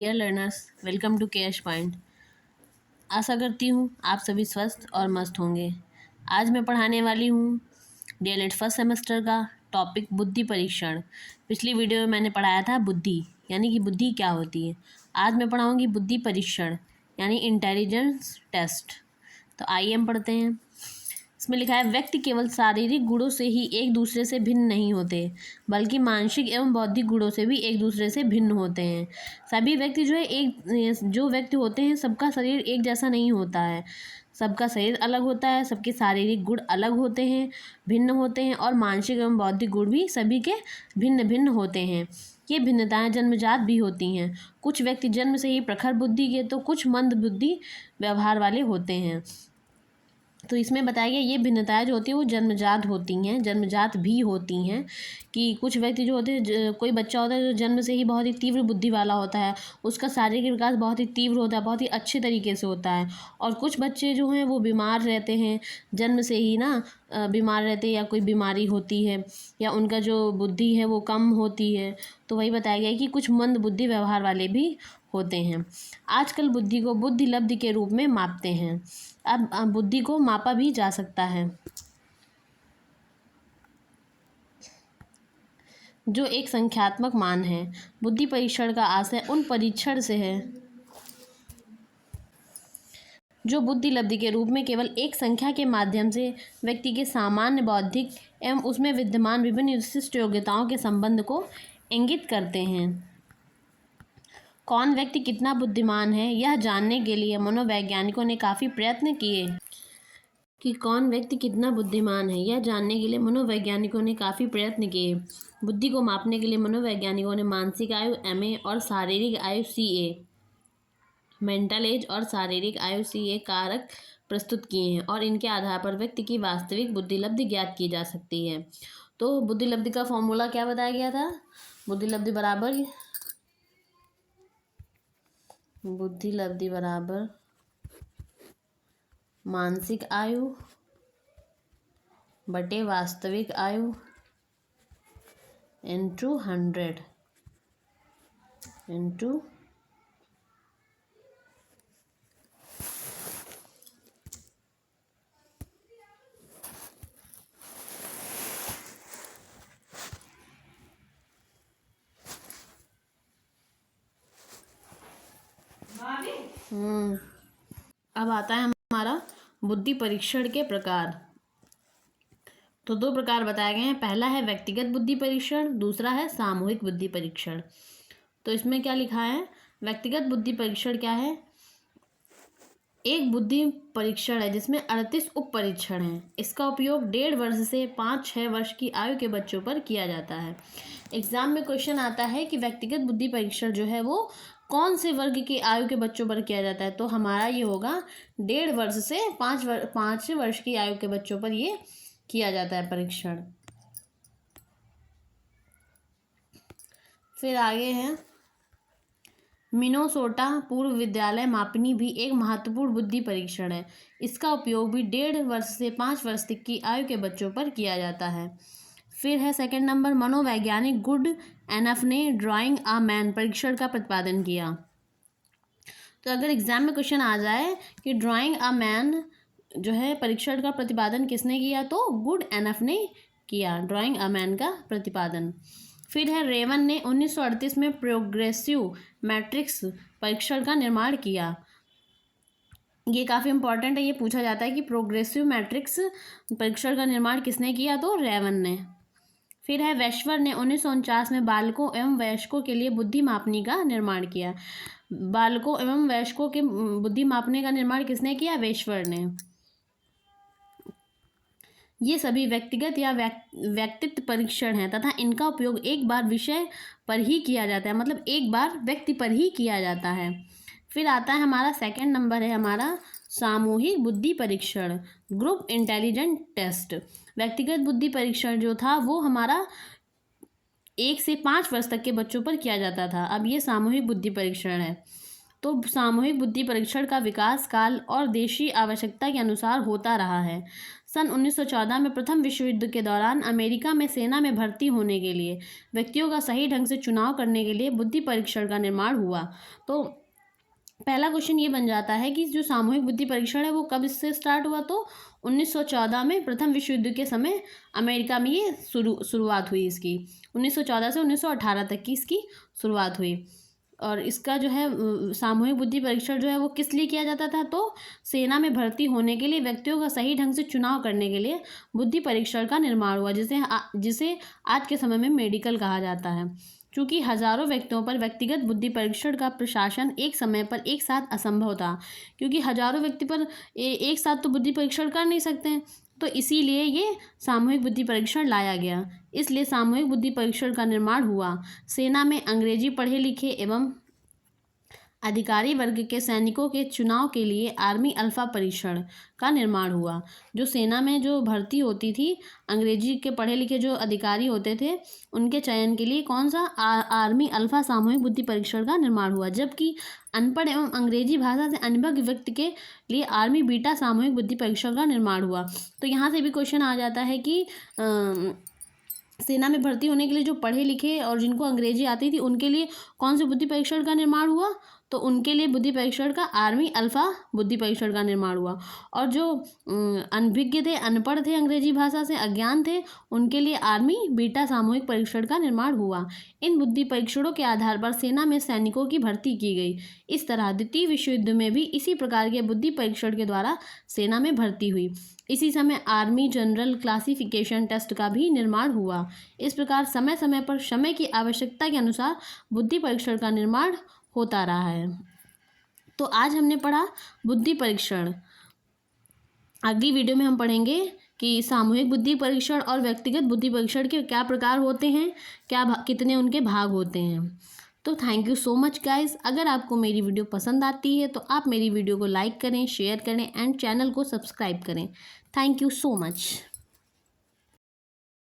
Dear learners, welcome to KS Point. आशा करती हूँ आप सभी स्वस्थ और मस्त होंगे। आज मैं पढ़ाने वाली हूँ डीएलएड फर्स्ट सेमेस्टर का टॉपिक बुद्धि परीक्षण। पिछली वीडियो में मैंने पढ़ाया था बुद्धि यानी कि बुद्धि क्या होती है। आज मैं पढ़ाऊँगी बुद्धि परीक्षण यानी इंटेलिजेंस टेस्ट। तो आइए हम पढ़ते हैं। इसमें लिखा है, व्यक्ति केवल शारीरिक गुणों से ही एक दूसरे से भिन्न नहीं होते, बल्कि मानसिक एवं बौद्धिक गुणों से भी एक दूसरे से भिन्न होते हैं। सभी व्यक्ति जो व्यक्ति होते हैं, सबका शरीर एक जैसा नहीं होता है। सबका शरीर अलग होता है, सबके शारीरिक गुण अलग होते हैं, भिन्न होते हैं, और मानसिक एवं बौद्धिक गुण भी सभी के भिन्न भिन्न होते हैं। ये भिन्नताएं जन्मजात भी होती हैं। कुछ व्यक्ति जन्म से ही प्रखर बुद्धि के, तो कुछ मंद बुद्धि व्यवहार वाले होते हैं। तो इसमें बताया गया ये भिन्नताएं जो होती हैं वो जन्मजात होती हैं, जन्मजात भी होती हैं। कि कुछ व्यक्ति जो होते हैं, कोई बच्चा होता है जो जन्म से ही बहुत ही तीव्र बुद्धि वाला होता है, उसका शारीरिक विकास बहुत ही तीव्र होता है, बहुत ही अच्छे तरीके से होता है। और कुछ बच्चे जो हैं वो बीमार रहते हैं, जन्म से ही ना बीमार रहते हैं, या कोई बीमारी होती है, या उनका जो बुद्धि है वो कम होती है। तो वही बताया गया है कि कुछ मंद बुद्धि व्यवहार वाले भी होते हैं। आजकल बुद्धि को बुद्धि लब्धि के रूप में मापते हैं। अब बुद्धि को मापा भी जा सकता है, जो एक संख्यात्मक मान है। बुद्धि परीक्षण का आशय उन परीक्षण से है जो बुद्धि लब्धि के रूप में केवल एक संख्या के माध्यम से व्यक्ति के सामान्य बौद्धिक एवं उसमें विद्यमान विभिन्न विशिष्ट योग्यताओं के संबंध को इंगित करते हैं। कौन व्यक्ति कितना बुद्धिमान है, यह जानने के लिए मनोवैज्ञानिकों ने काफ़ी प्रयत्न किए। बुद्धि को मापने के लिए मनोवैज्ञानिकों ने मानसिक आयु MA और शारीरिक आयु CA, मेंटल एज और शारीरिक आयु CA कारक प्रस्तुत किए हैं, और इनके आधार पर व्यक्ति की वास्तविक बुद्धि लब्धि ज्ञात की जा सकती है। तो बुद्धि लब्धि का फॉर्मूला क्या बताया गया था? बुद्धि लब्धि बराबर मानसिक आयु बटे वास्तविक आयु इंटू 100 इंटू अब आता है हमारा बुद्धि परीक्षण के प्रकार। तो दो प्रकार बताए गए हैं। पहला है व्यक्तिगत बुद्धि परीक्षण, दूसरा है सामूहिक बुद्धि परीक्षण। तो इसमें क्या लिखा है? व्यक्तिगत बुद्धि परीक्षण क्या है? एक बुद्धि परीक्षण है जिसमें 38 उप परीक्षण हैं। इसका उपयोग 1.5 वर्ष से 5-6 वर्ष की आयु के बच्चों पर किया जाता है। एग्जाम में क्वेश्चन आता है कि व्यक्तिगत बुद्धि परीक्षण जो है वो कौन से वर्ग की आयु के बच्चों पर किया जाता है। तो हमारा ये होगा 1.5 वर्ष से 5 वर्ष की आयु के बच्चों पर ये किया जाता है परीक्षण। फिर आगे है मिनेसोटा पूर्व विद्यालय मापनी भी एक महत्वपूर्ण बुद्धि परीक्षण है। इसका उपयोग भी 1.5 वर्ष से 5 वर्ष तक की आयु के बच्चों पर किया जाता है। फिर है सेकंड नंबर, मनोवैज्ञानिक गुड एनफ ने ड्राइंग अ मैन परीक्षण का प्रतिपादन किया। तो अगर एग्जाम में क्वेश्चन आ जाए कि ड्राइंग अ मैन जो है परीक्षण का प्रतिपादन किसने किया, तो गुड एनफ ने किया ड्राइंग अ मैन का प्रतिपादन। फिर है रेवन ने 1938 में प्रोग्रेसिव मैट्रिक्स परीक्षण का निर्माण किया। ये काफ़ी इंपॉर्टेंट है, ये पूछा जाता है कि प्रोग्रेसिव मैट्रिक्स परीक्षण का निर्माण किसने किया, तो रेवन ने। फिर है वेश्वर ने 1949 में बालकों एवं वयस्कों के लिए बुद्धि मापनी का निर्माण किया। बालकों एवं वयस्कों के बुद्धि मापने का निर्माण किसने किया? वेश्वर ने। ये सभी व्यक्तिगत या व्यक्तित्व परीक्षण हैं तथा इनका उपयोग एक बार विषय पर ही किया जाता है, मतलब एक बार व्यक्ति पर ही किया जाता है। फिर आता है हमारा सेकंड नंबर है हमारा सामूहिक बुद्धि परीक्षण, ग्रुप इंटेलिजेंस टेस्ट। व्यक्तिगत बुद्धि परीक्षण जो था वो हमारा 1 से 5 वर्ष तक के बच्चों पर किया जाता था। अब ये सामूहिक बुद्धि परीक्षण है। तो सामूहिक बुद्धि परीक्षण का विकास काल और देशी आवश्यकता के अनुसार होता रहा है। सन 1914 में प्रथम विश्व युद्ध के दौरान अमेरिका में सेना में भर्ती होने के लिए व्यक्तियों का सही ढंग से चुनाव करने के लिए बुद्धि परीक्षण का निर्माण हुआ। तो पहला क्वेश्चन ये बन जाता है कि जो सामूहिक बुद्धि परीक्षण है वो कब इससे स्टार्ट हुआ, तो 1914 में प्रथम विश्व युद्ध के समय अमेरिका में ये शुरुआत हुई इसकी। 1914 से 1918 तक की इसकी शुरुआत हुई। और इसका जो है सामूहिक बुद्धि परीक्षण जो है वो किस लिए किया जाता था, तो सेना में भर्ती होने के लिए व्यक्तियों का सही ढंग से चुनाव करने के लिए बुद्धि परीक्षण का निर्माण हुआ, जिसे आज के समय में मेडिकल कहा जाता है। चूँकि हजारों व्यक्तियों पर व्यक्तिगत बुद्धि परीक्षण का प्रशासन एक समय पर एक साथ असंभव था, क्योंकि हजारों व्यक्ति पर एक साथ तो बुद्धि परीक्षण कर नहीं सकते हैं, तो इसीलिए ये सामूहिक बुद्धि परीक्षण लाया गया। इसलिए सामूहिक बुद्धि परीक्षण का निर्माण हुआ। सेना में अंग्रेजी पढ़े लिखे एवं अधिकारी वर्ग के सैनिकों के चुनाव के लिए आर्मी अल्फा परीक्षण का निर्माण हुआ। जो सेना में जो भर्ती होती थी, अंग्रेजी के पढ़े लिखे जो अधिकारी होते थे, उनके चयन के लिए कौन सा आर्मी अल्फा सामूहिक बुद्धि परीक्षण का निर्माण हुआ। जबकि अनपढ़ एवं अंग्रेजी भाषा से अनभिज्ञ व्यक्ति के लिए आर्मी बीटा सामूहिक बुद्धि परीक्षण का निर्माण हुआ। तो यहाँ से भी क्वेश्चन आ जाता है कि सेना में भर्ती होने के लिए जो पढ़े लिखे और जिनको अंग्रेजी आती थी उनके लिए कौन से बुद्धि परीक्षण का निर्माण हुआ, तो उनके लिए बुद्धि परीक्षण का आर्मी अल्फा बुद्धि परीक्षण का निर्माण हुआ। और जो अनभिज्ञ थे, अनपढ़ थे, अंग्रेजी भाषा से अज्ञान थे, उनके लिए आर्मी बीटा सामूहिक परीक्षण का निर्माण हुआ। इन बुद्धि परीक्षणों के आधार पर सेना में सैनिकों की भर्ती की गई। इस तरह द्वितीय विश्व युद्ध में भी इसी प्रकार के बुद्धि परीक्षण के द्वारा सेना में भर्ती हुई। इसी समय आर्मी जनरल क्लासिफिकेशन टेस्ट का भी निर्माण हुआ। इस प्रकार समय समय पर समय की आवश्यकता के अनुसार बुद्धि परीक्षण का निर्माण होता रहा है। तो आज हमने पढ़ा बुद्धि परीक्षण। अगली वीडियो में हम पढ़ेंगे कि सामूहिक बुद्धि परीक्षण और व्यक्तिगत बुद्धि परीक्षण के क्या प्रकार होते हैं, कितने उनके भाग होते हैं। तो thank you so much guys. अगर आपको मेरी वीडियो पसंद आती है तो आप मेरी वीडियो को लाइक करें, शेयर करें एंड चैनल को सब्सक्राइब करें। Thank you so much.